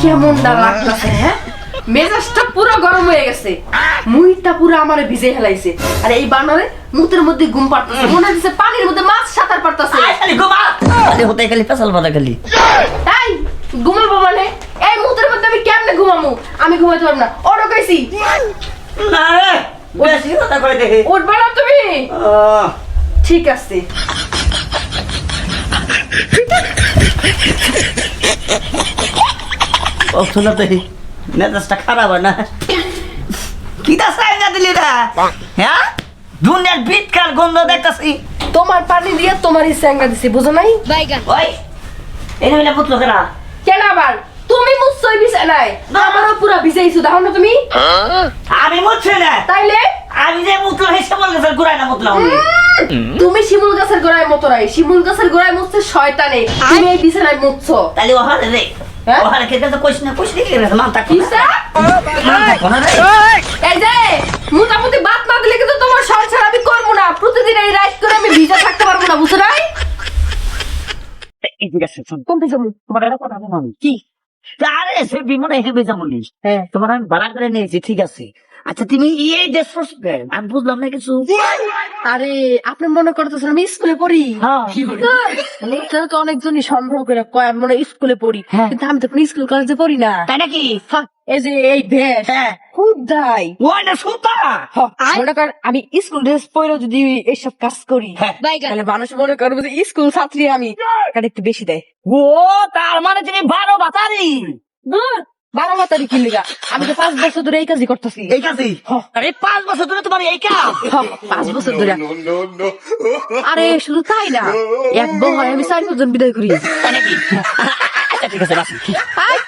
কেমনটা লাগতেছে হ্যাঁ? মেজাজটা পুরো গরম হয়ে গেছে, মুইটা পুরো আমারে ভিজে হেলাইছে। আর এই বানরে মুতের মধ্যে ঘুম পাড়তেছে, মনে হচ্ছে পানির মধ্যে মাছ সাঁতার পারতেছে। খালি ঘুমা খালি হতে খালি পেছাল পাতা খালি তাই ঘুমাবো মানে? এই মুতের মধ্যে আমি কেমনে ঘুমামু? আমি ঘুমাইতে পারবো না, ওটা কইছি। না রে বেশি কথা কই দেখি উঠবা না তুমি? ঠিক আছে। ও শোনা তো মেজাজটা খারাপ হয় না কি দা সাইগা দিলি রা হ্যাঁ দুনিয়ার বিটকার গন্ধ দেখতাছি তোমার পানি দিয়ে তোমারই স্যাঙ্গা দিছি, বুঝো নাই? ওই এনে মিলা পুতলো কেনা কেন আবার তুমি মুছছই বিছানায়, আমারও পুরো ভিজাইছো, দেখো না তুমি? আমি মুছছি না তাইলে আমি যে মুতলো হে শিমুল গাছের গোড়ায় না মুতলাম তুমি শিমুল গাছের গোড়ায় মতো নাই, শিমুল গাছের গোড়ায় মুছছে শয়তানে, তুমি এই বিছানায় মুছছো। তাহলে ওহারে রে হ্যাঁ? ওহারে কে কাছে কইছ না কইছ কি রে মানতা কিসা? কোনা রে এই যে মোটামুটি বাত না দিলে কিন্তু তোমার সংসার আমি করবো না, প্রতিদিন এই রাইট করে আমি ভিজা থাকতে পারবো না, বুঝছো নাই? এই ঠিক আছে শুন কোনটা যাবো? তোমার একটা কথা বলবো আমি কি? আরে সে বিমনে হেবে যামুলিস হ্যাঁ। তোমার আমি ভাড়া করে নিয়েছি ঠিক আছে আচ্ছা তুমি এই দেশ আমি বুঝলাম না কিছু আরে আপনি মনে করতেছেন আমি স্কুলে পড়ি? হ্যাঁ তাহলে তো অনেকজনই সন্দেহ করে কয় আমি মনে হয় স্কুলে পড়ি, হ্যাঁ। কিন্তু আমি তো কোনো স্কুল কলেজে পড়ি না। তাই নাকি হ্যাঁ, এই যে এই ভেষ হ্যাঁ খুব দায়। ওই না সুতা মনে কর আমি স্কুল ড্রেস পরে যদি এইসব কাজ করি, হ্যাঁ। তাহলে মানুষ মনে করবে যে স্কুল ছাত্রী আমি, টাকা একটু বেশি দেয়। ও তার মানে তুমি 12 বাতারি 12 তারিখ কি লিগা? আমি তো 5 বছর ধরে এই কাজই করতেছি। এই কাজই আরে 5 বছর ধরে তোমার এই কাজ 5 বছর ধরে। আরে শুধু তাই না, এক বউ হয় আমি 4 জন বিদায় করি। তাই নাকি আচ্ছা ঠিক আছে রাখি আয়,